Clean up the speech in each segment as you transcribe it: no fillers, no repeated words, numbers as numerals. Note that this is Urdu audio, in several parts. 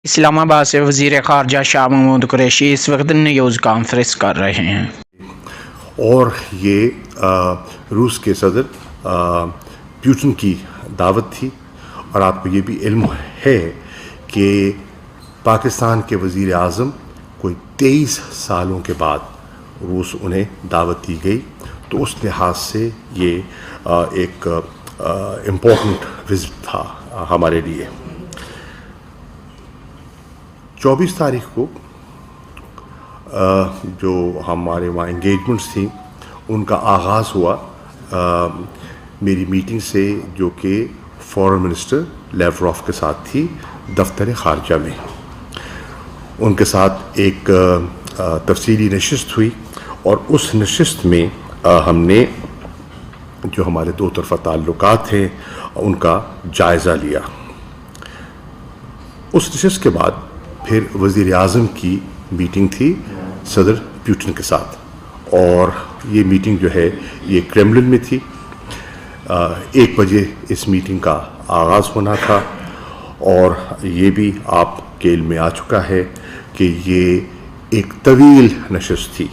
اسلام آباد سے وزیر خارجہ شاہ محمود قریشی اس وقت نیوز کانفرنس کر رہے ہیں اور یہ روس کے صدر پیوٹن کی دعوت تھی، اور آپ کو یہ بھی علم ہے کہ پاکستان کے وزیر اعظم کوئی 23 سالوں کے بعد روس انہیں دعوت دی گئی، تو اس لحاظ سے یہ ایک امپورٹنٹ وزٹ تھا ہمارے لیے۔ 24 تاریخ کو جو ہمارے وہاں انگیجمنٹس تھیں ان کا آغاز ہوا میری میٹنگ سے، جو کہ فورن منسٹر لیوروف کے ساتھ تھی دفتر خارجہ میں۔ ان کے ساتھ ایک تفصیلی نشست ہوئی، اور اس نشست میں ہم نے جو ہمارے دو طرفہ تعلقات ہیں ان کا جائزہ لیا۔ اس نشست کے بعد پھر وزیر اعظم کی میٹنگ تھی صدر پیوٹن کے ساتھ، اور یہ میٹنگ جو ہے یہ کرملن میں تھی۔ 1 بجے اس میٹنگ کا آغاز ہونا تھا، اور یہ بھی آپ کے علم میں آ چکا ہے کہ یہ ایک طویل نشست تھی،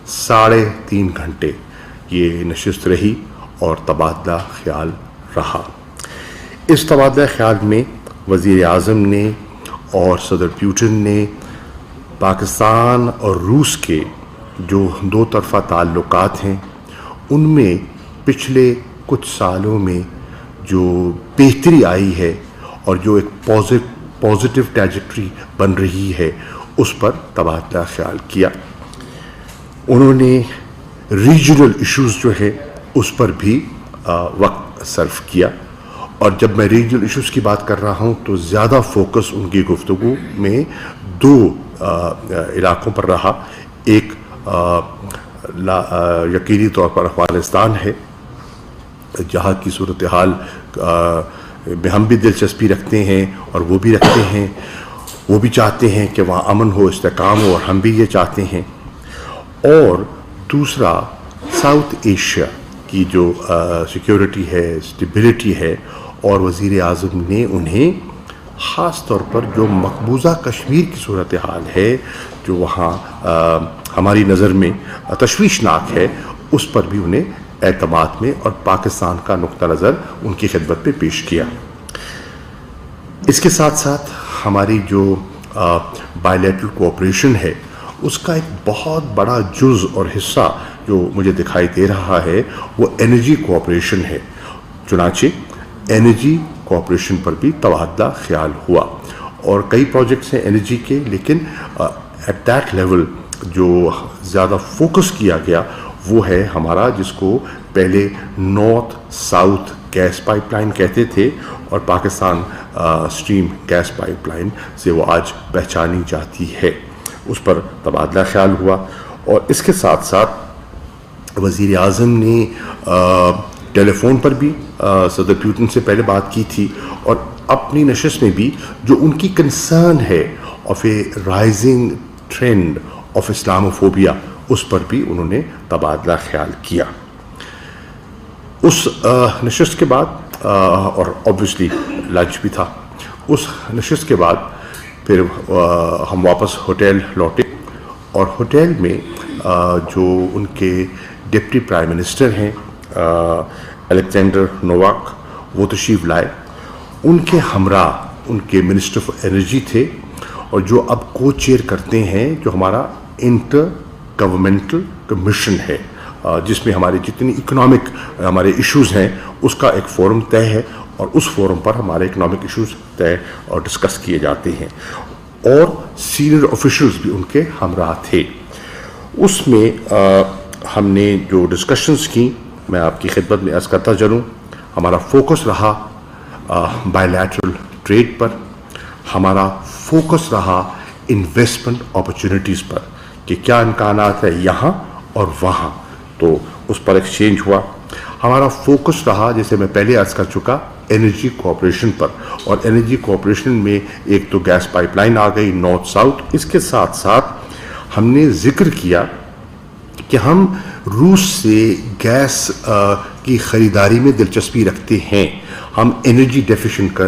3.5 گھنٹے یہ نشست رہی اور تبادلہ خیال رہا۔ اس تبادلہ خیال میں وزیر اعظم نے اور صدر پیوٹن نے پاکستان اور روس کے جو دو طرفہ تعلقات ہیں ان میں پچھلے کچھ سالوں میں جو بہتری آئی ہے اور جو ایک پازیٹیو ٹریجیکٹری بن رہی ہے اس پر تبادلہ خیال کیا۔ انہوں نے ریجنل ایشوز جو ہے اس پر بھی وقت صرف کیا، اور جب میں ریجنل ایشوز کی بات کر رہا ہوں تو زیادہ فوکس ان کی گفتگو میں 2 علاقوں پر رہا۔ ایک یقینی طور پر افغانستان ہے، جہاں کی صورتحال میں ہم بھی دلچسپی رکھتے ہیں اور وہ بھی رکھتے ہیں، وہ بھی چاہتے ہیں کہ وہاں امن ہو، استحکام ہو، اور ہم بھی یہ چاہتے ہیں۔ اور دوسرا ساؤتھ ایشیا کی جو سیکیورٹی ہے، اسٹیبلٹی ہے، اور وزیر اعظم نے انہیں خاص طور پر جو مقبوضہ کشمیر کی صورتحال ہے جو وہاں ہماری نظر میں تشویشناک ہے، اس پر بھی انہیں اعتماد میں اور پاکستان کا نقطہ نظر ان کی خدمت میں پیش کیا۔ اس کے ساتھ ساتھ ہماری جو بائی لیٹرل کوآپریشن ہے اس کا ایک بہت بڑا جز اور حصہ جو مجھے دکھائی دے رہا ہے وہ انرجی کوآپریشن ہے۔ چنانچہ انرجی کوآپریشن پر بھی تبادلہ خیال ہوا، اور کئی پروجیکٹس ہیں انرجی کے، لیکن ایٹ دیٹ لیول جو زیادہ فوکس کیا گیا وہ ہے ہمارا، جس کو پہلے north south gas pipeline کہتے تھے، اور Pakistan stream gas pipeline سے وہ آج پہچانی جاتی ہے۔ اس پر تبادلہ خیال ہوا، اور اس کے ساتھ ساتھ وزیر اعظم نے ٹیلی فون پر بھی صدر پیوٹن سے پہلے بات کی تھی، اور اپنی نشست میں بھی جو ان کی کنسرن ہے of a rising trend of Islamophobia, اس پر بھی انہوں نے تبادلہ خیال کیا۔ اس نشست کے بعد اور آبویسلی لنچ بھی تھا، اس نشست کے بعد پھر ہم واپس ہوٹل لوٹے، اور ہوٹل میں جو ان کے ڈپٹی پرائم منسٹر ہیں الیگزینڈر نوواک، وہ تشریف لائے۔ ان کے ہمراہ ان کے منسٹر آف انرجی تھے، اور جو اب کو چیئر کرتے ہیں جو ہمارا انٹر گورنمنٹل کمیشن ہے، جس میں ہمارے جتنی اکنامک ہمارے ایشوز ہیں اس کا ایک فورم طے ہے، اور اس فورم پر ہمارے اکنامک ایشوز طے اور ڈسکس کیے جاتے ہیں، اور سینئر آفیشلز بھی ان کے ہمراہ تھے۔ اس میں ہم نے جو ڈسکشنز کی میں آپ کی خدمت میں عرض کرتا چلوں۔ ہمارا فوکس رہا بائی لیٹرل ٹریڈ پر، ہمارا فوکس رہا انویسٹمنٹ اپرچونیٹیز پر کہ کیا امکانات ہے یہاں اور وہاں، تو اس پر ایکسچینج ہوا۔ ہمارا فوکس رہا، جیسے میں پہلے عرض کر چکا، انرجی کوآپریشن پر، اور انرجی کوآپریشن میں ایک تو گیس پائپ لائن آ گئی نارتھ ساؤتھ۔ اس کے ساتھ ساتھ ہم نے ذکر کیا کہ ہم روس سے گیس کی خریداری میں دلچسپی رکھتے ہیں۔ ہم انرجی ڈیفیشینٹ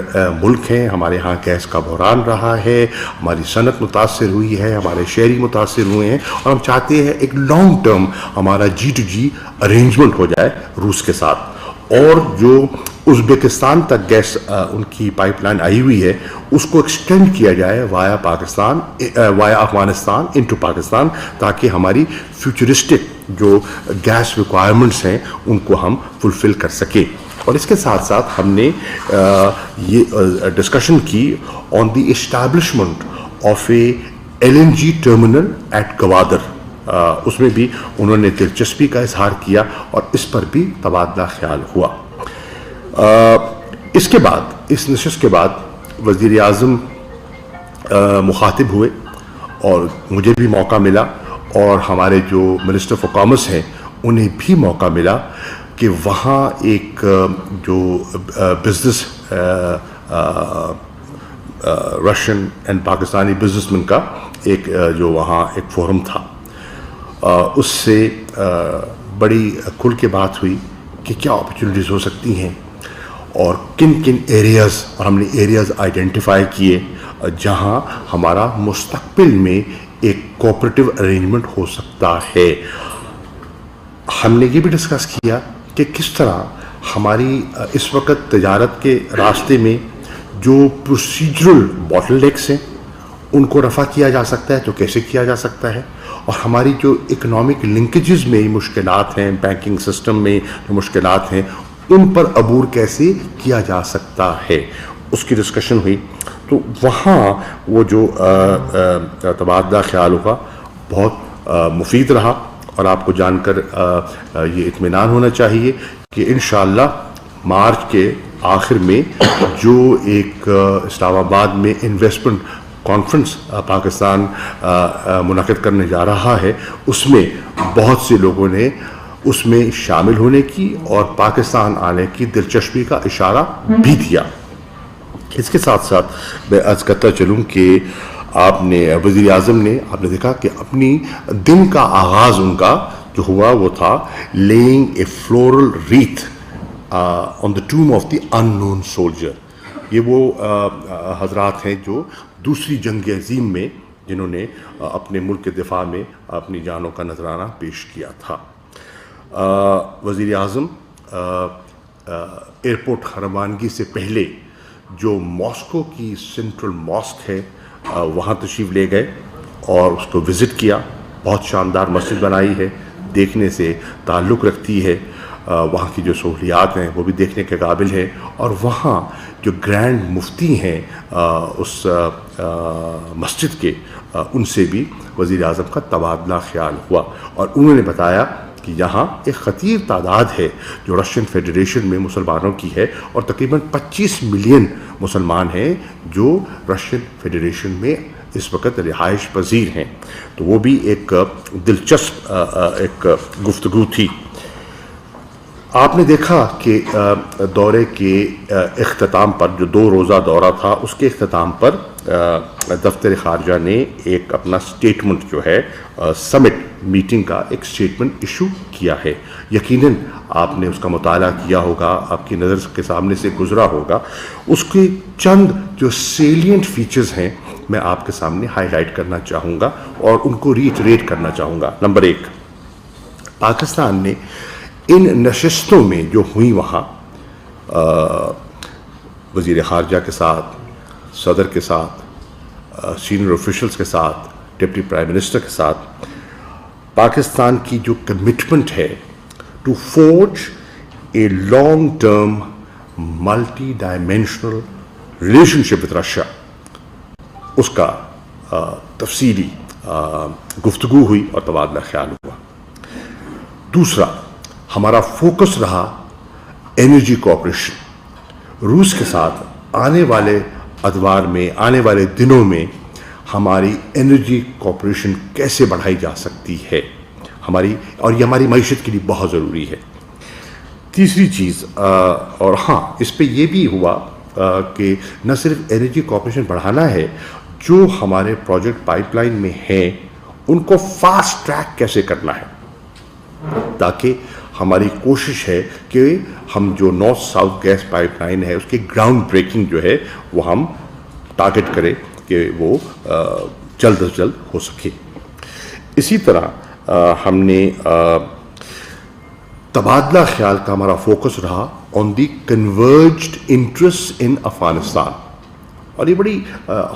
ملک ہیں، ہمارے ہاں گیس کا بحران رہا ہے، ہماری صنعت متاثر ہوئی ہے، ہمارے شہری متاثر ہوئے ہیں، اور ہم چاہتے ہیں ایک لانگ ٹرم ہمارا G2G ارینجمنٹ ہو جائے روس کے ساتھ، اور جو ازبکستان تک گیس ان کی پائپ لائن آئی ہوئی ہے اس کو ایکسٹینڈ کیا جائے وایا پاکستان، وایا افغانستان انٹو پاکستان، تاکہ ہماری فیوچرسٹک جو گیس ریکوائرمنٹس ہیں ان کو ہم فلفل کر سکیں۔ اور اس کے ساتھ ساتھ ہم نے یہ ڈسکشن کی on the establishment of a LNG terminal at Gwadar, اس میں بھی انہوں نے دلچسپی کا اظہار کیا اور اس پر بھی تبادلہ خیال ہوا۔ اس کے بعد، اس نشست کے بعد وزیر اعظم مخاطب ہوئے اور مجھے بھی موقع ملا، اور ہمارے جو منسٹر فار کامرس ہیں انہیں بھی موقع ملا کہ وہاں ایک جو business Russian and Pakistani business man کا ایک جو وہاں ایک فورم تھا، اس سے بڑی کھل کے بات ہوئی کہ کیا اپرچونیٹیز ہو سکتی ہیں اور کن کن ایریاز، اور ہم نے ایریاز آئیڈینٹیفائی کیے جہاں ہمارا مستقبل میں ایک کوآپریٹو ارینجمنٹ ہو سکتا ہے۔ ہم نے یہ بھی ڈسکس کیا کہ کس طرح ہماری اس وقت تجارت کے راستے میں جو پروسیجرل باٹل نیکس ہیں ان کو رفع کیا جا سکتا ہے، تو کیسے کیا جا سکتا ہے، اور ہماری جو اکنامک لنکیجز میں مشکلات ہیں، بینکنگ سسٹم میں جو مشکلات ہیں، ان پر عبور کیسے کیا جا سکتا ہے، اس کی ڈسکشن ہوئی۔ تو وہاں وہ جو تبادلہ خیال ہوا بہت مفید رہا، اور آپ کو جان کر یہ اطمینان ہونا چاہیے کہ انشاءاللہ مارچ کے آخر میں جو ایک اسلام آباد میں انویسٹمنٹ کانفرنس پاکستان منعقد کرنے جا رہا ہے، اس میں بہت سے لوگوں نے اس میں شامل ہونے کی اور پاکستان آنے کی دلچسپی کا اشارہ بھی دیا۔ اس کے ساتھ ساتھ میں عرض کرتا چلوں کہ آپ نے وزیر اعظم نے، آپ نے دیکھا کہ اپنی دن کا آغاز ان کا جو ہوا وہ تھا laying a floral wreath on the tomb of the unknown soldier. یہ وہ حضرات ہیں جو دوسری جنگ عظیم میں جنہوں نے اپنے ملک کے دفاع میں اپنی جانوں کا نذرانہ پیش کیا تھا۔ وزیر اعظم ایئرپورٹ روانگی سے پہلے جو ماسکو کی سینٹرل ماسک ہے وہاں تشریف لے گئے اور اس کو وزٹ کیا۔ بہت شاندار مسجد بنائی ہے، دیکھنے سے تعلق رکھتی ہے، وہاں کی جو سہولیات ہیں وہ بھی دیکھنے کے قابل ہے، اور وہاں جو گرینڈ مفتی ہیں اس مسجد کے، ان سے بھی وزیر اعظم کا تبادلہ خیال ہوا، اور انہوں نے بتایا کہ یہاں ایک خطیر تعداد ہے جو رشین فیڈریشن میں مسلمانوں کی ہے، اور تقریباً 25 ملین مسلمان ہیں جو رشین فیڈریشن میں اس وقت رہائش پذیر ہیں۔ تو وہ بھی ایک دلچسپ ایک گفتگو تھی۔ آپ نے دیکھا کہ دورے کے اختتام پر، جو 2 روزہ دورہ تھا، اس کے اختتام پر دفتر خارجہ نے ایک اپنا سٹیٹمنٹ جو ہے سمٹ میٹنگ کا ایک سٹیٹمنٹ ایشو کیا ہے۔ یقیناً آپ نے اس کا مطالعہ کیا ہوگا، آپ کی نظر کے سامنے سے گزرا ہوگا۔ اس کے چند جو سیلینٹ فیچرز ہیں میں آپ کے سامنے ہائی لائٹ کرنا چاہوں گا اور ان کو ریٹریٹ کرنا چاہوں گا۔ نمبر 1، پاکستان نے ان نشستوں میں جو ہوئی وہاں وزیر خارجہ کے ساتھ، صدر کے ساتھ، سینئر آفیشلز کے ساتھ، ڈپٹی پرائم منسٹر کے ساتھ، پاکستان کی جو کمٹمنٹ ہے to forge a long term multi dimensional relationship with Russia, اس کا تفصیلی گفتگو ہوئی اور تبادلہ خیال ہوا۔ دوسرا، ہمارا فوکس رہا انرجی کوآپریشن۔ روس کے ساتھ آنے والے ادوار میں، آنے والے دنوں میں ہماری انرجی کوآپریشن کیسے بڑھائی جا سکتی ہے، اور یہ ہماری معیشت کے لیے بہت ضروری ہے۔ تیسری چیز، اور ہاں اس پہ یہ بھی ہوا کہ نہ صرف انرجی کوآپریشن بڑھانا ہے، جو ہمارے پروجیکٹ پائپ لائن میں ہیں ان کو فاسٹ ٹریک کیسے کرنا ہے تاکہ ہماری کوشش ہے کہ ہم جو north south gas pipeline ہے اس کی گراؤنڈ بریکنگ جو ہے وہ ہم ٹارگٹ کریں کہ وہ جلد از جلد ہو سکے. اسی طرح ہم نے تبادلہ خیال کا ہمارا فوکس رہا آن دی کنورجڈ انٹرسٹ ان افغانستان. اور یہ بڑی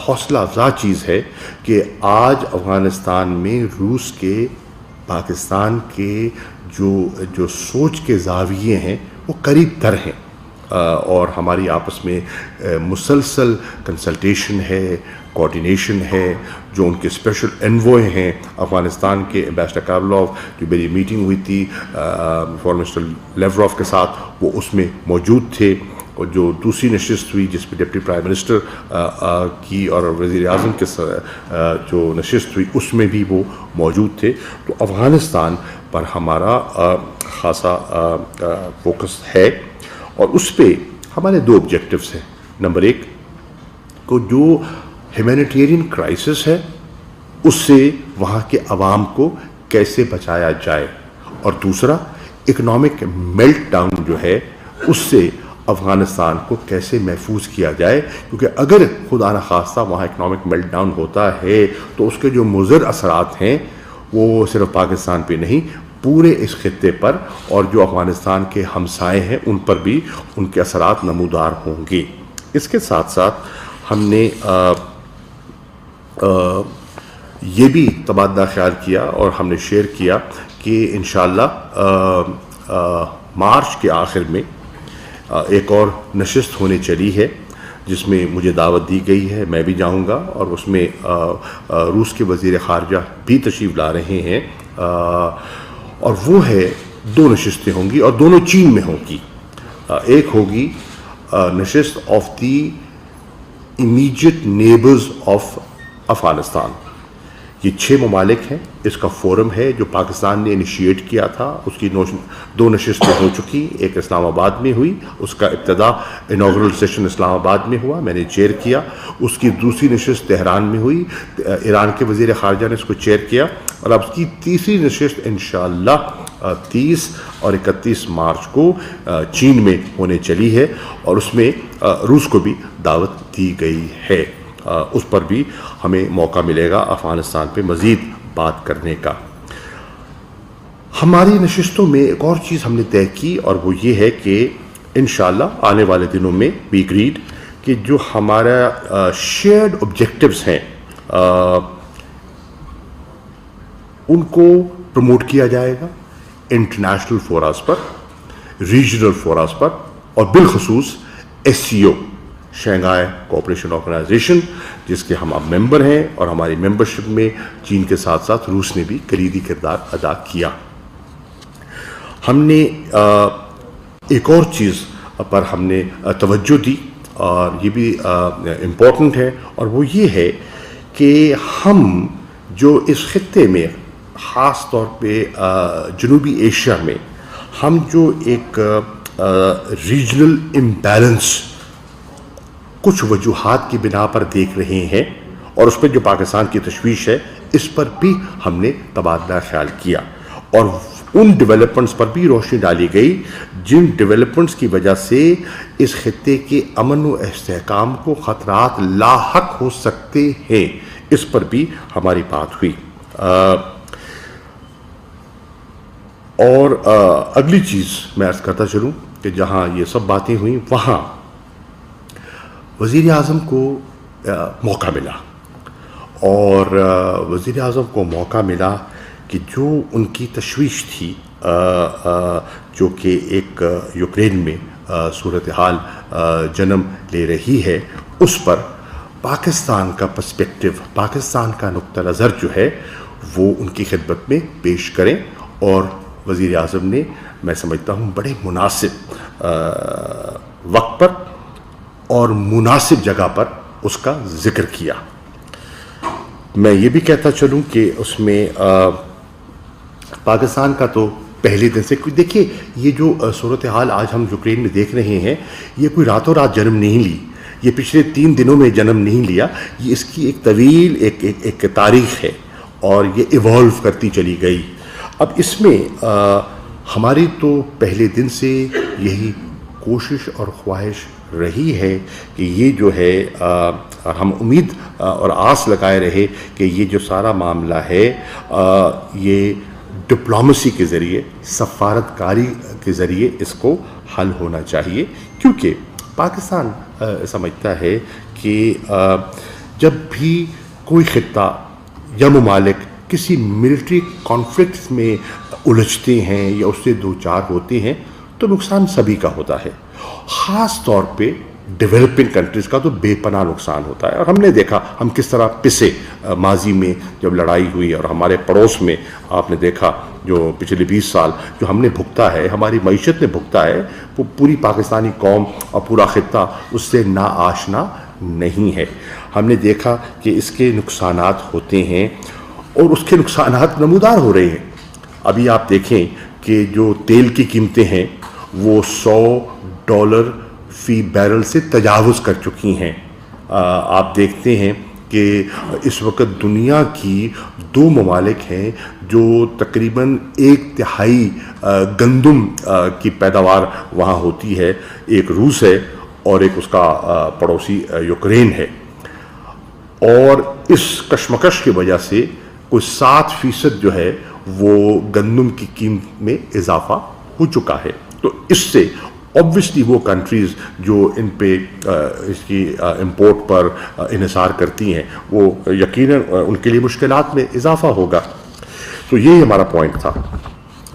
حوصلہ افزا چیز ہے کہ آج افغانستان میں روس کے پاکستان کے جو سوچ کے زاویے ہیں وہ قریب تر ہیں اور ہماری آپس میں مسلسل کنسلٹیشن ہے, کوارڈینیشن ہے. جو ان کے اسپیشل انوائے ہیں افغانستان کے ایمبیسڈر کارلوف, جو میری میٹنگ ہوئی تھی فارن منسٹر لیوروف کے ساتھ, وہ اس میں موجود تھے. اور جو دوسری نشست ہوئی جس میں ڈپٹی پرائم منسٹر کی اور وزیر اعظم کے جو نشست ہوئی اس میں بھی وہ موجود تھے. تو افغانستان پر ہمارا خاصا فوکس ہے اور اس پہ ہمارے 2 آبجیکٹیوز ہیں. نمبر 1 کو جو ہیومینیٹیرین کرائسس ہے اس سے وہاں کے عوام کو کیسے بچایا جائے, اور دوسرا اکنامک میلٹ ڈاؤن جو ہے اس سے افغانستان کو کیسے محفوظ کیا جائے, کیونکہ اگر خدا نخواستہ وہاں اکنامک میلٹ ڈاؤن ہوتا ہے تو اس کے جو مضر اثرات ہیں وہ صرف پاکستان پہ نہیں پورے اس خطے پر اور جو افغانستان کے ہمسائے ہیں ان پر بھی ان کے اثرات نمودار ہوں گے. اس کے ساتھ ساتھ ہم نے یہ بھی تبادلہ خیال کیا اور ہم نے شیئر کیا کہ انشاءاللہ مارچ کے آخر میں ایک اور نشست ہونے چلی ہے جس میں مجھے دعوت دی گئی ہے, میں بھی جاؤں گا, اور اس میں روس کے وزیر خارجہ بھی تشریف لا رہے ہیں. اور وہ ہے 2 نشستیں ہوں گی اور دونوں چین میں ہوں گی. ایک ہوگی نشست of the immediate neighbours of Afghanistan. یہ 6 ممالک ہیں, اس کا فورم ہے جو پاکستان نے انیشیٹ کیا تھا. اس کی 2 نشستیں ہو چکی, ایک اسلام آباد میں ہوئی, اس کا ابتدا انوگرل سیشن اسلام آباد میں ہوا, میں نے چیئر کیا. اس کی دوسری نشست تہران میں ہوئی, ایران کے وزیر خارجہ نے اس کو چیئر کیا, اور اب اس کی تیسری نشست انشاءاللہ 30 اور 31 مارچ کو چین میں ہونے چلی ہے, اور اس میں روس کو بھی دعوت دی گئی ہے. اس پر بھی ہمیں موقع ملے گا افغانستان پہ مزید بات کرنے کا. ہماری نشستوں میں ایک اور چیز ہم نے طے کی اور وہ یہ ہے کہ انشاءاللہ آنے والے دنوں میں وی اگریڈ کہ جو ہمارا شیئرڈ آبجیکٹیوز ہیں ان کو پروموٹ کیا جائے گا انٹرنیشنل فوراز پر, ریجنل فوراز پر, اور بالخصوص SCO شنگھائی کوآپریشن آرگنائزیشن جس کے ہم اب ممبر ہیں, اور ہماری ممبرشپ میں چین کے ساتھ ساتھ روس نے بھی کلیدی کردار ادا کیا. ہم نے ایک اور چیز پر ہم نے توجہ دی اور یہ بھی امپورٹنٹ ہے, اور وہ یہ ہے کہ ہم جو اس خطے میں خاص طور پہ جنوبی ایشیا میں ہم جو ایک ریجنل امبیلنس کچھ وجوہات کی بنا پر دیکھ رہے ہیں, اور اس پہ جو پاکستان کی تشویش ہے اس پر بھی ہم نے تبادلہ خیال کیا, اور ان ڈیولپمنٹس پر بھی روشنی ڈالی گئی جن ڈیولپمنٹس کی وجہ سے اس خطے کے امن و استحکام کو خطرات لاحق ہو سکتے ہیں. اس پر بھی ہماری بات ہوئی. اور اگلی چیز میں عرض کرتا چلوں کہ جہاں یہ سب باتیں ہوئیں وہاں وزیر اعظم کو موقع ملا, اور وزیر اعظم کو موقع ملا کہ جو ان کی تشویش تھی جو کہ ایک یوکرین میں صورتحال جنم لے رہی ہے اس پر پاکستان کا پرسپیکٹو, پاکستان کا نقطہ نظر جو ہے وہ ان کی خدمت میں پیش کریں. اور وزیر اعظم نے میں سمجھتا ہوں بڑے مناسب وقت پر اور مناسب جگہ پر اس کا ذکر کیا. میں یہ بھی کہتا چلوں کہ اس میں پاکستان کا تو پہلے دن سے, دیکھیے یہ جو صورتحال آج ہم یوکرین میں دیکھ رہے ہیں یہ کوئی راتوں رات جنم نہیں لی, یہ پچھلے 3 دنوں میں جنم نہیں لیا, یہ اس کی ایک طویل ایک تاریخ ہے اور یہ ایوالو کرتی چلی گئی. اب اس میں ہماری تو پہلے دن سے یہی کوشش اور خواہش رہی ہے کہ یہ جو ہے ہم امید اور آس لگائے رہے کہ یہ جو سارا معاملہ ہے یہ ڈپلومیسی کے ذریعے، سفارتکاری کے ذریعے اس کو حل ہونا چاہیے، کیونکہ پاکستان سمجھتا ہے کہ جب بھی کوئی خطہ یا ممالک کسی ملٹری کانفلکٹ میں الجھتے ہیں یا اس سے دوچار ہوتے ہیں تو نقصان سبھی کا ہوتا ہے، خاص طور پہ ڈیولپنگ کنٹریز کا تو بے پناہ نقصان ہوتا ہے۔ اور ہم نے دیکھا ہم کس طرح پسے ماضی میں جب لڑائی ہوئی، اور ہمارے پڑوس میں آپ نے دیکھا جو پچھلے 20 سال جو ہم نے بھگتا ہے، ہماری معیشت نے بھگتا ہے، وہ پوری پاکستانی قوم اور پورا خطہ اس سے نا آشنا نہیں ہے۔ ہم نے دیکھا کہ اس کے نقصانات ہوتے ہیں اور اس کے نقصانات نمودار ہو رہے ہیں۔ ابھی آپ دیکھیں کہ جو تیل کی قیمتیں ہیں وہ $100 فی بیرل سے تجاوز کر چکی ہیں۔ آپ دیکھتے ہیں کہ اس وقت دنیا کی 2 ممالک ہیں جو تقریباً 1/3 گندم کی پیداوار وہاں ہوتی ہے، ایک روس ہے اور ایک اس کا پڑوسی یوکرین ہے، اور اس کشمکش کی وجہ سے کوئی 7% جو ہے وہ گندم کی قیمت میں اضافہ ہو چکا ہے۔ تو اس سے obviously وہ کنٹریز جو ان پہ اس کی امپورٹ پر انحصار کرتی ہیں وہ یقیناً ان کے لیے مشکلات میں اضافہ ہوگا۔ تو یہی ہمارا پوائنٹ تھا۔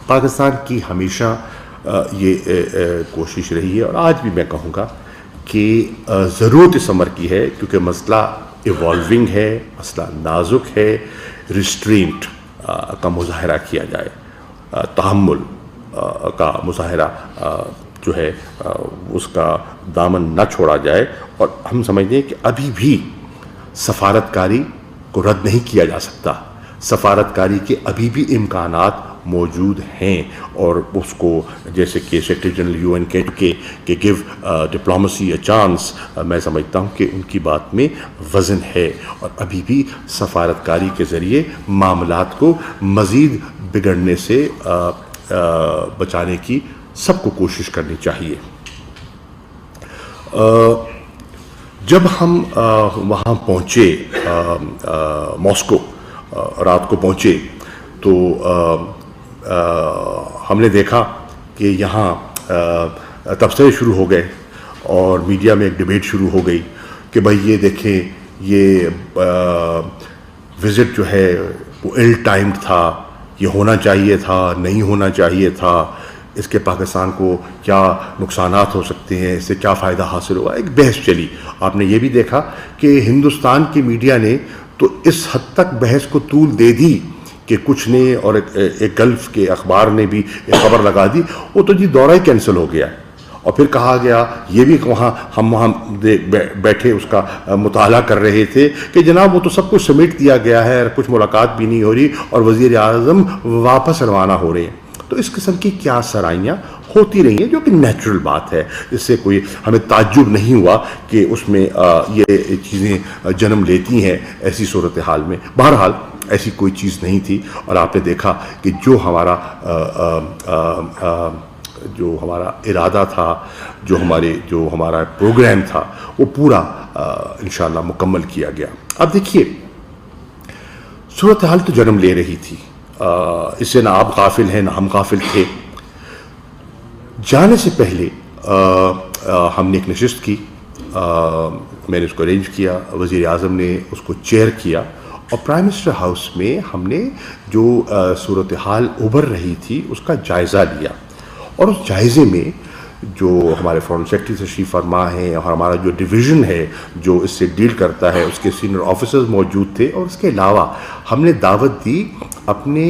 پاکستان کی ہمیشہ یہ کوشش رہی ہے، اور آج بھی میں کہوں گا کہ ضرورت اس امر کی ہے، کیونکہ مسئلہ ایوالونگ ہے، مسئلہ نازک ہے، ریسٹرینٹ کا مظاہرہ کیا جائے، تحمل کا مظاہرہ جو ہے اس کا دامن نہ چھوڑا جائے، اور ہم سمجھتے ہیں کہ ابھی بھی سفارتکاری کو رد نہیں کیا جا سکتا، سفارتکاری کے ابھی بھی امکانات موجود ہیں، اور اس کو جیسے کہ سیکرٹری جنرل UN کہ گیو ڈپلومیسی اے چانس، میں سمجھتا ہوں کہ ان کی بات میں وزن ہے، اور ابھی بھی سفارتکاری کے ذریعے معاملات کو مزید بگڑنے سے بچانے کی سب کو کوشش کرنی چاہیے۔ جب ہم وہاں پہنچے ماسکو، رات کو پہنچے، تو ہم نے دیکھا کہ یہاں تبصرے شروع ہو گئے اور میڈیا میں ایک ڈیبیٹ شروع ہو گئی کہ بھائی یہ دیکھیں یہ وزٹ جو ہے وہ ایل ٹائمڈ تھا، یہ ہونا چاہیے تھا، نہیں ہونا چاہیے تھا، اس کے پاکستان کو کیا نقصانات ہو سکتے ہیں، اس سے کیا فائدہ حاصل ہوا۔ ایک بحث چلی۔ آپ نے یہ بھی دیکھا کہ ہندوستان کی میڈیا نے تو اس حد تک بحث کو طول دے دی کہ کچھ نے، اور ایک گلف کے اخبار نے بھی ایک خبر لگا دی، وہ تو جی دورہ ہی کینسل ہو گیا، اور پھر کہا گیا یہ بھی ہم وہاں بیٹھے اس کا مطالعہ کر رہے تھے کہ جناب وہ تو سب کچھ سمیٹ دیا گیا ہے، کچھ ملاقات بھی نہیں ہو رہی، اور وزیر اعظم واپس روانہ ہو رہے ہیں۔ تو اس قسم کی کیا سرائیاں ہوتی رہی ہیں، جو کہ نیچرل بات ہے، اس سے کوئی ہمیں تعجب نہیں ہوا کہ اس میں یہ چیزیں جنم لیتی ہیں ایسی صورتحال میں۔ بہرحال ایسی کوئی چیز نہیں تھی، اور آپ نے دیکھا کہ جو ہمارا ارادہ تھا، جو ہمارا پروگرام تھا، وہ پورا انشاءاللہ مکمل کیا گیا۔ اب دیکھیے صورتحال تو جنم لے رہی تھی، اس سے نہ آپ غافل ہیں نہ ہم غافل تھے۔ جانے سے پہلے ہم نے ایک نشست کی، میں نے اس کو ارینج کیا، وزیر اعظم نے اس کو چیئر کیا، اور پرائم منسٹر ہاؤس میں ہم نے جو صورتحال ابھر رہی تھی اس کا جائزہ لیا، اور اس جائزے میں جو ہمارے فارن سیکرٹری تشریف فرما ہیں، اور ہمارا جو ڈویژن ہے جو اس سے ڈیل کرتا ہے، اس کے سینئر آفیسرز موجود تھے، اور اس کے علاوہ ہم نے دعوت دی اپنے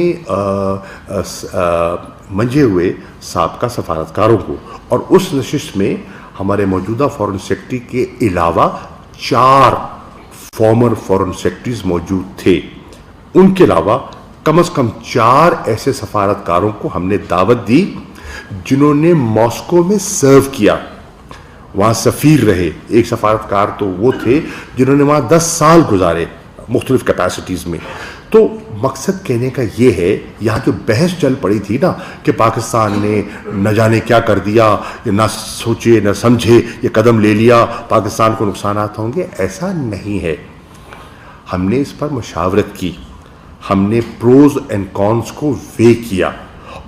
منجے ہوئے سابقہ سفارتکاروں کو، اور اس نشست میں ہمارے موجودہ فارن سیکرٹری کے علاوہ 4 فارمر فارن سیکرٹریز موجود تھے۔ ان کے علاوہ کم از کم 4 ایسے سفارتکاروں کو ہم نے دعوت دی جنہوں نے ماسکو میں سرو کیا، وہاں سفیر رہے۔ ایک سفارتکار تو وہ تھے جنہوں نے وہاں 10 سال گزارے مختلف کیپیسٹیز میں۔ تو مقصد کہنے کا یہ ہے، یہاں جو بحث چل پڑی تھی نا کہ پاکستان نے نہ جانے کیا کر دیا، یا نہ سوچے نہ سمجھے یہ قدم لے لیا، پاکستان کو نقصانات ہوں گے، ایسا نہیں ہے. ہم نے اس پر مشاورت کی، ہم نے پروز اینڈ کونس کو وے کیا،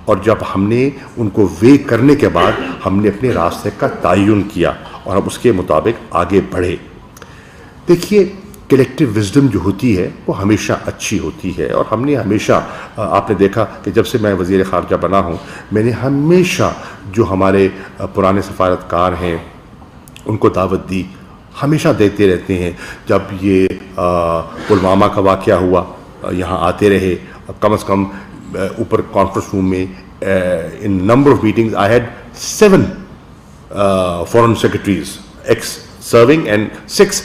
اور جب ہم نے ان کو وے کرنے کے بعد ہم نے اپنے راستے کا تعین کیا اور ہم اس کے مطابق آگے بڑھے. دیکھیے کلیکٹیو وزڈم جو ہوتی ہے وہ ہمیشہ اچھی ہوتی ہے، اور ہم نے ہمیشہ آپ نے دیکھا کہ جب سے میں وزیر خارجہ بنا ہوں میں نے ہمیشہ جو ہمارے پرانے سفارتکار ہیں ان کو دعوت دی، ہمیشہ دیتے رہتے ہیں. جب یہ پلوامہ کا واقعہ ہوا یہاں آتے رہے، کم از کم اوپر کانفرنس روم میں in number of meetings I had 7 foreign secretaries ex-serving and 6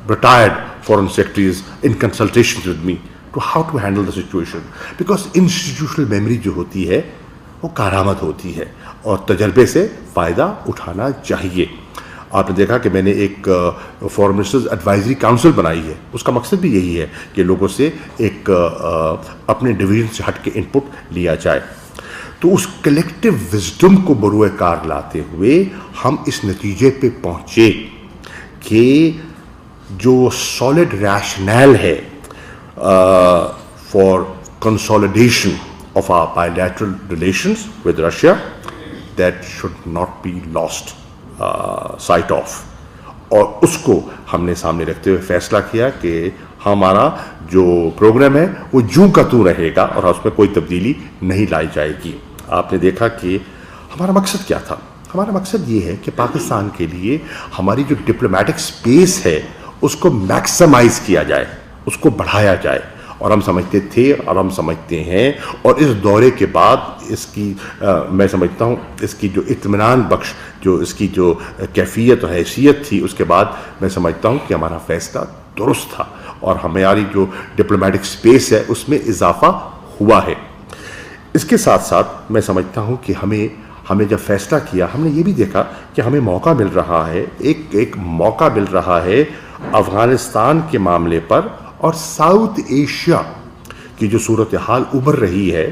retired foreign secretaries in consultations with me to how to handle the situation, because institutional memory جو ہوتی ہے وہ کارآمد ہوتی ہے اور تجربے سے فائدہ اٹھانا چاہیے. آپ نے دیکھا کہ میں نے ایک فورن منسٹرز ایڈوائزری کاؤنسل بنائی ہے، اس کا مقصد بھی یہی ہے کہ لوگوں سے ایک اپنے ڈویژن سے ہٹ کے ان پٹ لیا جائے. تو اس کلیکٹیو وزڈم کو بروئے کار لاتے ہوئے ہم اس نتیجے پہ پہنچے کہ جو سالڈ ریشنل ہے for consolidation of our bilateral relations with Russia, that should not be lost sight of. اور اس کو ہم نے سامنے رکھتے ہوئے فیصلہ کیا کہ ہمارا جو پروگرام ہے وہ جوں کا توں رہے گا اور اس میں کوئی تبدیلی نہیں لائی جائے گی. آپ نے دیکھا کہ ہمارا مقصد کیا تھا. ہمارا مقصد یہ ہے کہ پاکستان کے لیے ہماری جو ڈپلومیٹک سپیس ہے اس کو میکسیمائز کیا جائے، اس کو بڑھایا جائے. اور ہم سمجھتے تھے اور ہم سمجھتے ہیں، اور اس دورے کے بعد اس کی میں سمجھتا ہوں اس کی جو اطمینان بخش جو اس کی جو کیفیت اور حیثیت تھی، اس کے بعد میں سمجھتا ہوں کہ ہمارا فیصلہ درست تھا اور ہماری جو ڈپلومیٹک سپیس ہے اس میں اضافہ ہوا ہے. اس کے ساتھ ساتھ میں سمجھتا ہوں کہ ہمیں جب فیصلہ کیا ہم نے یہ بھی دیکھا کہ ہمیں موقع مل رہا ہے، ایک موقع مل رہا ہے افغانستان کے معاملے پر، اور ساؤتھ ایشیا کی جو صورتحال ابھر رہی ہے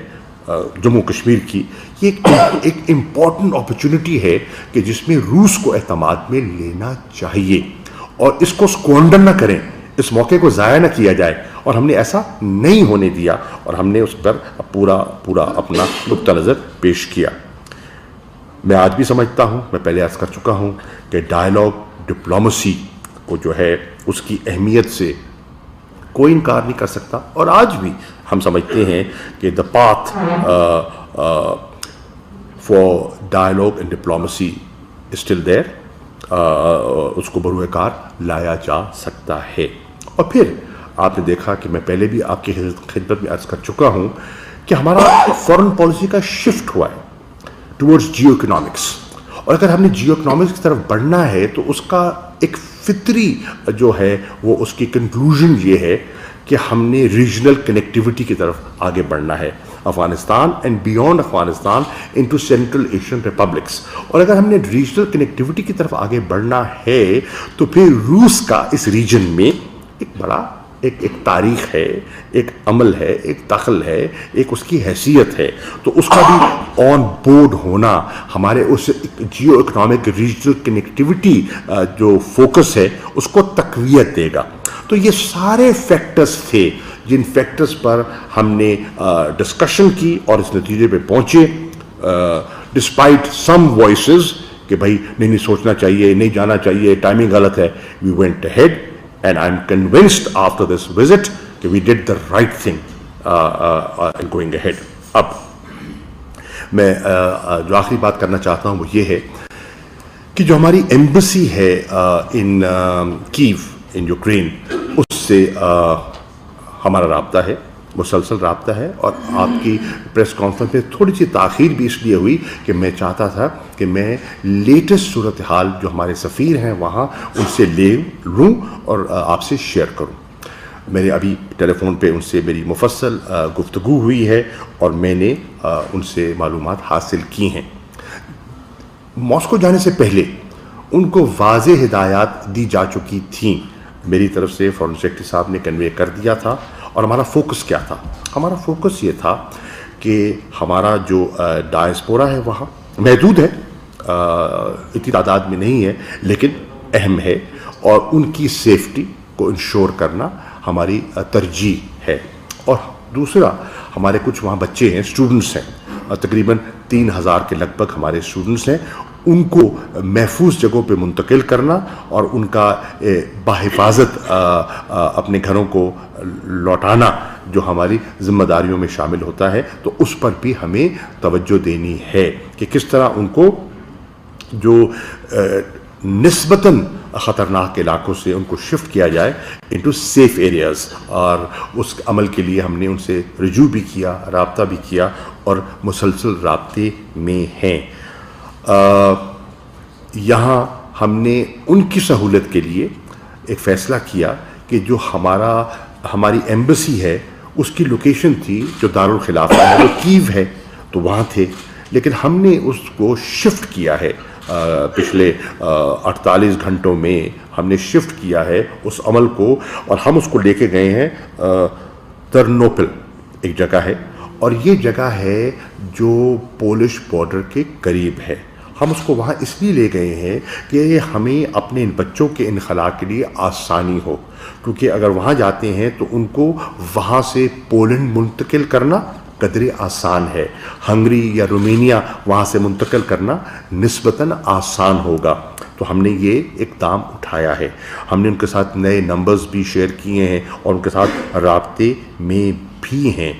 جموں کشمیر کی، یہ ایک امپورٹنٹ اپرچونٹی ہے کہ جس میں روس کو اعتماد میں لینا چاہیے اور اس کو اسکوانڈر نہ کریں، اس موقع کو ضائع نہ کیا جائے. اور ہم نے ایسا نہیں ہونے دیا اور ہم نے اس پر پورا اپنا نقطہ نظر پیش کیا. میں آج بھی سمجھتا ہوں، میں پہلے عرض کر چکا ہوں کہ ڈائلاگ ڈپلومیسی کو جو ہے اس کی اہمیت سے کوئی انکار نہیں کر سکتا. اور آج بھی ہم سمجھتے ہیں کہ the path for dialogue and diplomacy still there, اس کو بروئے کار لایا جا سکتا ہے. اور پھر آپ نے دیکھا کہ میں پہلے بھی آپ کی خدمت میں عرض کر چکا ہوں کہ ہمارا فورن پالیسی کا شفٹ ہوا ہے ٹورڈز جیو اکنامکس. اور اگر ہم نے جیو اکنامکس کی طرف بڑھنا ہے تو اس کا ایک فطری جو ہے وہ اس کی کنکلوژن یہ ہے کہ ہم نے ریجنل کنیکٹیوٹی کی طرف آگے بڑھنا ہے، Afghanistan and beyond Afghanistan into central Asian republics. اور اگر ہم نے ریجنل کنیکٹیوٹی کی طرف آگے بڑھنا ہے تو پھر روس کا اس ریجن میں ایک بڑا ایک تاریخ ہے، ایک عمل ہے، ایک دخل ہے، ایک اس کی حیثیت ہے. تو اس کا بھی آن بورڈ ہونا ہمارے اس جیو اکنامک ریجنل کنیکٹیوٹی جو فوکس ہے اس کو تقویت دے گا. تو یہ سارے فیکٹرز تھے جن فیکٹرز پر ہم نے ڈسکشن کی اور اس نتیجے پہ پہنچے، ڈسپائٹ سم وائسز کہ بھائی نہیں سوچنا چاہیے، نہیں جانا چاہیے، ٹائمنگ غلط ہے. We went ahead and I'm convinced after this visit that we did the right thing in going ahead. اب میں جو آخری بات کرنا چاہتا ہوں وہ یہ ہے کہ جو ہماری ایمبیسی ہے ان کیو ان یوکرین، اس سے ہمارا رابطہ ہے، مسلسل رابطہ ہے. اور آپ کی پریس کانفرنس میں تھوڑی سی تاخیر بھی اس لیے ہوئی کہ میں چاہتا تھا کہ میں لیٹسٹ صورتحال جو ہمارے سفیر ہیں وہاں ان سے لوں اور آپ سے شیئر کروں. میں نے ابھی ٹیلی فون پہ ان سے میری مفصل گفتگو ہوئی ہے اور میں نے ان سے معلومات حاصل کی ہیں. ماسکو جانے سے پہلے ان کو واضح ہدایات دی جا چکی تھیں، میری طرف سے فارن سیکرٹری صاحب نے کنوے کر دیا تھا. اور ہمارا فوکس کیا تھا؟ ہمارا فوکس یہ تھا کہ ہمارا جو ڈائسپورا ہے وہاں محدود ہے، اتنی تعداد میں نہیں ہے لیکن اہم ہے، اور ان کی سیفٹی کو انشور کرنا ہماری ترجیح ہے. اور دوسرا ہمارے کچھ وہاں بچے ہیں، اسٹوڈنٹس ہیں، تقریباً 3000 کے لگ بھگ ہمارے اسٹوڈنٹس ہیں، ان کو محفوظ جگہوں پہ منتقل کرنا اور ان کا بحفاظت اپنے گھروں کو لوٹانا جو ہماری ذمہ داریوں میں شامل ہوتا ہے. تو اس پر بھی ہمیں توجہ دینی ہے کہ کس طرح ان کو جو نسبتاً خطرناک علاقوں سے ان کو شفٹ کیا جائے انٹو سیف ایریاز. اور اس عمل کے لیے ہم نے ان سے رجوع بھی کیا، رابطہ بھی کیا اور مسلسل رابطے میں ہیں. یہاں ہم نے ان کی سہولت کے لیے ایک فیصلہ کیا کہ جو ہماری ایمبیسی ہے اس کی لوکیشن تھی جو دارالخلافہ ہے وہ کیو ہے، تو وہاں تھے، لیکن ہم نے اس کو شفٹ کیا ہے. پچھلے 48 گھنٹوں میں ہم نے شفٹ کیا ہے اس عمل کو، اور ہم اس کو لے کے گئے ہیں ترنوپل ایک جگہ ہے، اور یہ جگہ ہے جو پولش بارڈر کے قریب ہے. ہم اس کو وہاں اس لیے لے گئے ہیں کہ ہمیں اپنے بچوں کے انخلاء کے لیے آسانی ہو، کیونکہ اگر وہاں جاتے ہیں تو ان کو وہاں سے پولینڈ منتقل کرنا قدرے آسان ہے، ہنگری یا رومینیا وہاں سے منتقل کرنا نسبتاً آسان ہوگا. تو ہم نے یہ اقدام اٹھایا ہے. ہم نے ان کے ساتھ نئے نمبرز بھی شیئر کیے ہیں اور ان کے ساتھ رابطے میں بھی ہیں.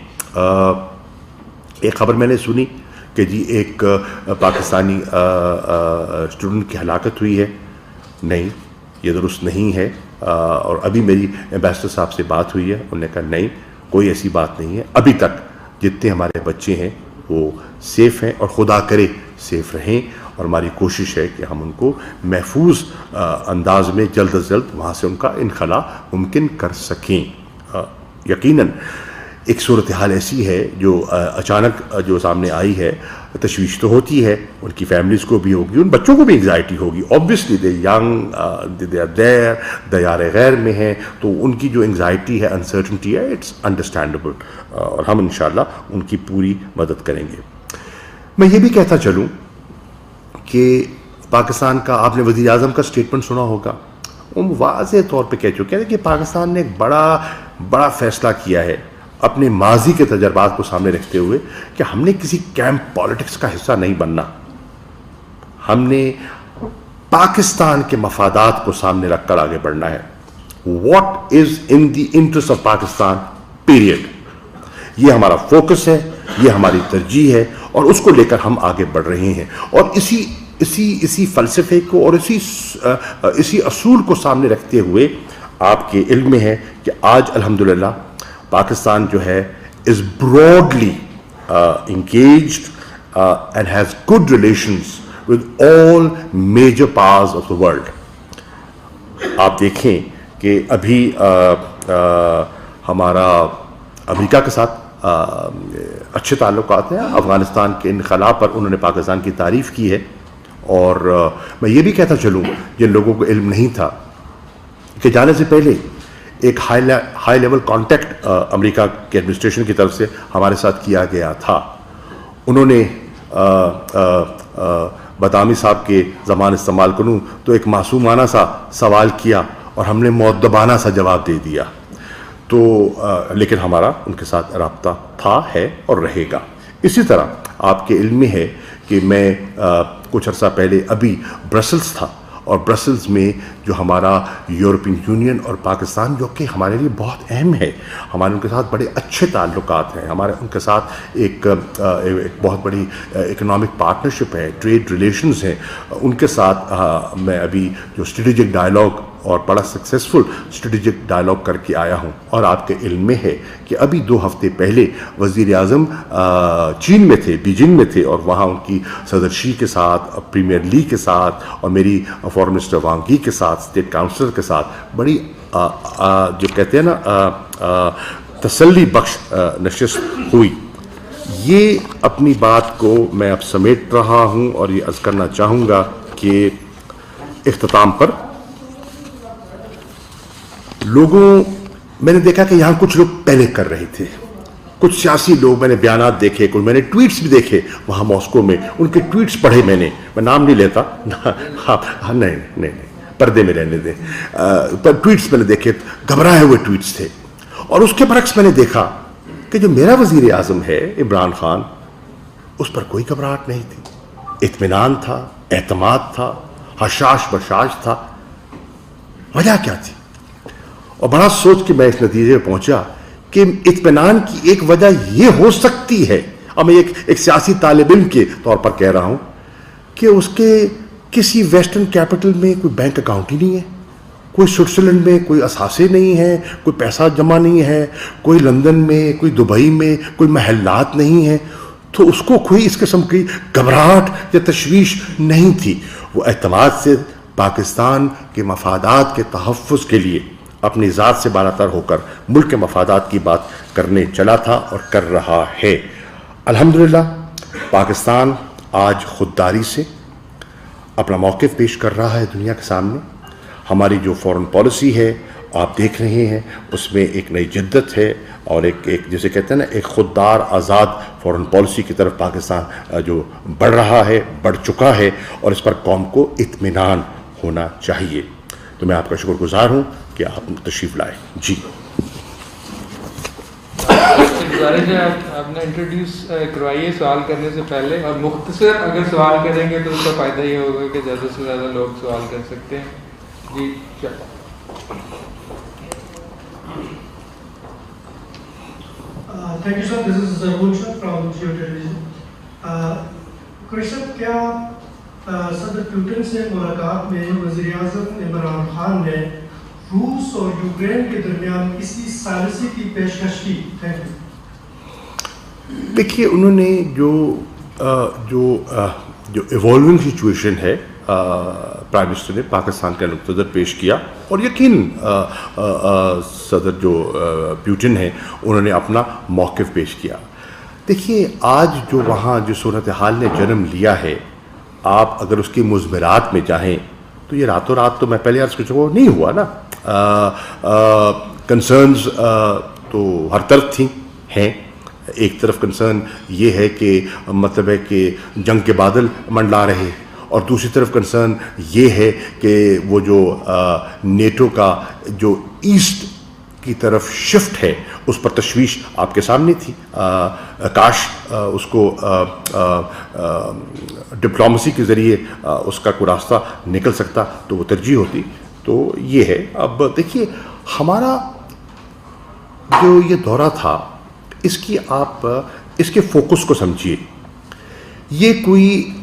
ایک خبر میں نے سنی کہ جی ایک پاکستانی اسٹوڈنٹ کی ہلاکت ہوئی ہے. نہیں، یہ درست نہیں ہے. اور ابھی میری ایمبیسڈر صاحب سے بات ہوئی ہے، انہوں نے کہا نہیں، کوئی ایسی بات نہیں ہے. ابھی تک جتنے ہمارے بچے ہیں وہ سیف ہیں، اور خدا کرے سیف رہیں، اور ہماری کوشش ہے کہ ہم ان کو محفوظ انداز میں جلد از جلد وہاں سے ان کا انخلاء ممکن کر سکیں. یقیناً ایک صورتحال ایسی ہے جو اچانک جو سامنے آئی ہے، تشویش تو ہوتی ہے، ان کی فیملیز کو بھی ہوگی، ان بچوں کو بھی انگزائٹی ہوگی. Obviously they young, they are there, دیار غیر میں ہیں، تو ان کی جو انگزائٹی ہے، انسرٹنٹی ہے، اٹس انڈرسٹینڈیبل، اور ہم انشاءاللہ ان کی پوری مدد کریں گے. میں یہ بھی کہتا چلوں کہ پاکستان کا، آپ نے وزیر اعظم کا سٹیٹمنٹ سنا ہوگا، وہ واضح طور پہ کہہ چکے ہیں کہ پاکستان نے ایک بڑا فیصلہ کیا ہے اپنے ماضی کے تجربات کو سامنے رکھتے ہوئے کہ ہم نے کسی کیمپ پالیٹکس کا حصہ نہیں بننا. ہم نے پاکستان کے مفادات کو سامنے رکھ کر آگے بڑھنا ہے. What is in the interest of Pakistan period. یہ ہمارا فوکس ہے، یہ ہماری ترجیح ہے، اور اس کو لے کر ہم آگے بڑھ رہے ہیں. اور اسی فلسفے کو اور اسی اصول کو سامنے رکھتے ہوئے آپ کے علم میں ہے کہ آج الحمدللہ پاکستان جو ہے is broadly engaged and has good relations with all major powers of the world. آپ دیکھیں کہ ابھی ہمارا امریکہ کے ساتھ اچھے تعلقات ہیں. افغانستان کے انخلاء پر انہوں نے پاکستان کی تعریف کی ہے. اور میں یہ بھی کہتا چلوں جن لوگوں کو علم نہیں تھا کہ جانے سے پہلے ایک ہائی لیول کانٹیکٹ امریکہ کے ایڈمنسٹریشن کی طرف سے ہمارے ساتھ کیا گیا تھا. انہوں نے بطامی صاحب کے زبان استعمال کروں تو ایک معصومانہ سا سوال کیا اور ہم نے مؤدبانہ سا جواب دے دیا. تو لیکن ہمارا ان کے ساتھ رابطہ تھا، ہے اور رہے گا. اسی طرح آپ کے علم میں ہے کہ میں کچھ عرصہ پہلے ابھی برسلز تھا، اور برسلز میں جو ہمارا یورپین یونین اور پاکستان جو کہ ہمارے لیے بہت اہم ہے، ہمارے ان کے ساتھ بڑے اچھے تعلقات ہیں، ہمارے ان کے ساتھ ایک بہت بڑی اکنامک پارٹنرشپ ہے، ٹریڈ ریلیشنز ہیں. ان کے ساتھ میں ابھی جو اسٹریٹجک ڈائلاگ اور بڑا سکسیسفل اسٹریٹجک ڈائلاگ کر کے آیا ہوں. اور آپ کے علم میں ہے کہ ابھی 2 ہفتے پہلے وزیر اعظم چین میں تھے، بیجنگ میں تھے، اور وہاں ان کی صدر شی کے ساتھ، پریمیئر لی کے ساتھ، اور میری فارن منسٹر وانگ ی کے ساتھ، اسٹیٹ کاؤنسلر کے ساتھ بڑی جو کہتے ہیں نا تسلی بخش نشست ہوئی. یہ اپنی بات کو میں اب سمیٹ رہا ہوں اور یہ عرض کرنا چاہوں گا کہ اختتام پر لوگوں میں نے دیکھا کہ یہاں کچھ لوگ پہلے کر رہے تھے, کچھ سیاسی لوگ, میں نے بیانات دیکھے, کچھ میں نے ٹویٹس بھی دیکھے وہاں ماسکو میں, ان کے ٹویٹس پڑھے میں نام نہیں لیتا, ہاں نہیں پردے میں رہنے دیں, پر ٹویٹس میں نے دیکھے, گھبرائے ہوئے ٹویٹس تھے. اور اس کے برعکس میں نے دیکھا کہ جو میرا وزیر اعظم ہے عمران خان, اس پر کوئی گھبراہٹ نہیں تھی, اطمینان تھا, اعتماد تھا, حشاش بشاش تھا. وجہ کیا تھی؟ اور بڑا سوچ کے میں اس نتیجے پہ پہنچا کہ اطمینان کی ایک وجہ یہ ہو سکتی ہے, اور میں ایک سیاسی طالب علم کے طور پر کہہ رہا ہوں, کہ اس کے کسی ویسٹرن کیپٹل میں کوئی بینک اکاؤنٹ ہی نہیں ہے, کوئی سوئٹزرلینڈ میں کوئی اثاثے نہیں ہیں, کوئی پیسہ جمع نہیں ہے, کوئی لندن میں, کوئی دبئی میں کوئی محلات نہیں ہیں, تو اس کو کوئی اس قسم کی گھبراہٹ یا تشویش نہیں تھی. وہ اعتماد سے پاکستان کے مفادات کے تحفظ کے لیے اپنی ذات سے بالاتر ہو کر ملک کے مفادات کی بات کرنے چلا تھا اور کر رہا ہے. الحمدللہ پاکستان آج خودداری سے اپنا موقف پیش کر رہا ہے دنیا کے سامنے. ہماری جو فورن پالیسی ہے آپ دیکھ رہے ہیں, اس میں ایک نئی جدت ہے, اور ایک جسے کہتے ہیں نا, ایک خوددار آزاد فورن پالیسی کی طرف پاکستان جو بڑھ رہا ہے, بڑھ چکا ہے, اور اس پر قوم کو اطمینان ہونا چاہیے. تو میں آپ کا شکر گزار ہوں کہ آپ تشریف لائے. جی گزارش ہے آپ نے انٹروڈیوس کروائیے سوال کرنے سے پہلے, اور مختصر اگر سوال کریں گے تو اس کا فائدہ یہ ہوگا کہ زیادہ سے زیادہ لوگ سوال کر سکتے ہیں. جی thank you sir. This is Zarbool Shah from Geo television. کرشن, کیا صدر پوٹن سے ملاقات میں وزیر اعظم عمران خان نے روس اور یوکرین کے درمیان کسی ثالثی کی پیشکش کی؟ Thank you. دیکھیے, انہوں نے جو ایوالونگ سچویشن ہے, پرائم منسٹر نے پاکستان کا نقطہ نظر پیش کیا, اور یقین صدر جو پیوٹن ہیں انہوں نے اپنا موقف پیش کیا. دیکھیے, آج جو وہاں جو صورتحال نے جنم لیا ہے, آپ اگر اس کی مضمرات میں جائیں تو یہ راتوں رات تو میں پہلے عرض کر چکا نہیں ہوا نا. کنسرنز تو ہر طرف ہیں. ایک طرف کنسرن یہ ہے کہ مطلب ہے کہ جنگ کے بادل منڈلا رہے, اور دوسری طرف کنسرن یہ ہے کہ وہ جو نیٹو کا جو ایسٹ کی طرف شفٹ ہے اس پر تشویش آپ کے سامنے تھی. کاش اس کو ڈپلومسی کے ذریعے اس کا کوئی راستہ نکل سکتا تو وہ ترجیح ہوتی. تو یہ ہے. اب دیکھیے, ہمارا جو یہ دورہ تھا, اس کی آپ اس کے فوکس کو سمجھیے. یہ کوئی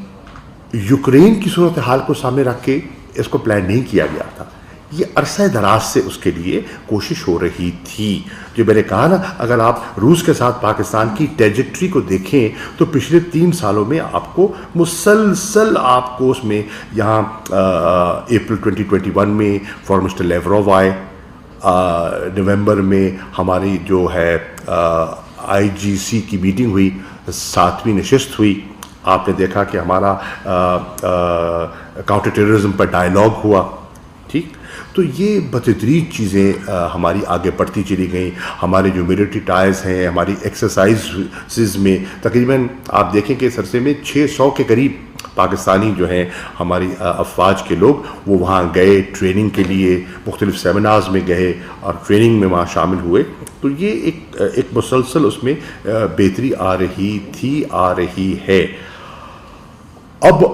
یوکرین کی صورتحال کو سامنے رکھ کے اس کو پلان نہیں کیا گیا تھا. یہ عرصہ دراز سے اس کے لیے کوشش ہو رہی تھی. جو میں نے کہا نا, اگر آپ روس کے ساتھ پاکستان کی ٹریجیکٹری کو دیکھیں تو پچھلے 3 سالوں میں آپ کو مسلسل آپ کو اس میں یہاں اپریل 2021 میں فورن منسٹر لیوروو آئے, نومبر میں ہماری جو ہے IGC کی میٹنگ ہوئی, 7ویں نشست ہوئی. آپ نے دیکھا کہ ہمارا کاؤنٹر ٹیررزم پر ڈائیلاگ ہوا. ٹھیک, تو یہ بتدریج چیزیں ہماری آگے بڑھتی چلی گئیں. ہمارے جو ملٹری ٹائرز ہیں, ہماری ایکسرسائزز میں تقریباً آپ دیکھیں کہ اس عرصے میں 600 کے قریب پاکستانی جو ہیں ہماری افواج کے لوگ وہ وہاں گئے ٹریننگ کے لیے, مختلف سیمینارز میں گئے اور ٹریننگ میں وہاں شامل ہوئے. تو یہ ایک مسلسل اس میں بہتری آ رہی ہے. اب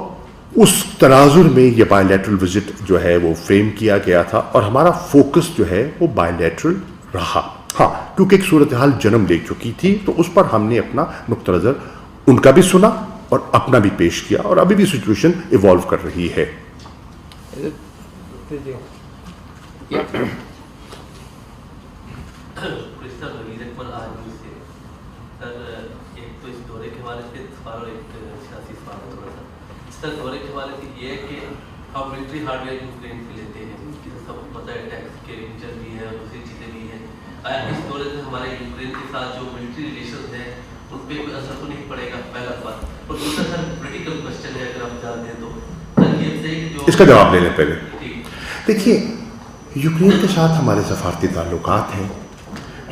اس تناظر میں یہ بائی لیٹرل وزٹ جو ہے وہ فریم کیا گیا تھا, اور ہمارا فوکس جو ہے وہ بائی لیٹرل رہا. ہاں, کیونکہ ایک صورتحال جنم لے چکی تھی تو اس پر ہم نے اپنا نقطہ نظر ان کا بھی سنا اور اپنا بھی پیش کیا, اور ابھی بھی سچویشن ایوالو کر رہی ہے. دورے کے حوالے سے یہ ہے کہ ہم ملٹری ہارڈ ویئر یوکرین سے لیتے ہیں, سب کو پتہ ہے ٹیکس کے ریجن بھی ہے اور دوسری چیزیں بھی ہیں. اس دورے سے ہمارے یوکرین کے ساتھ جو ملٹری ریلیشنز ہیں ان پہ کوئی اثر تو نہیں پڑے گا, پہلا بات. اور دوسرا سر پولیٹیکل کوشچن ہے, اگر آپ جانتے ہیں تو سر یہ صحیح جو اس کا جواب لے لیں پہلے. دیکھیے, یوکرین کے ساتھ ہمارے سفارتی تعلقات ہیں,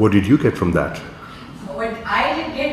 What did you get from that? What I did get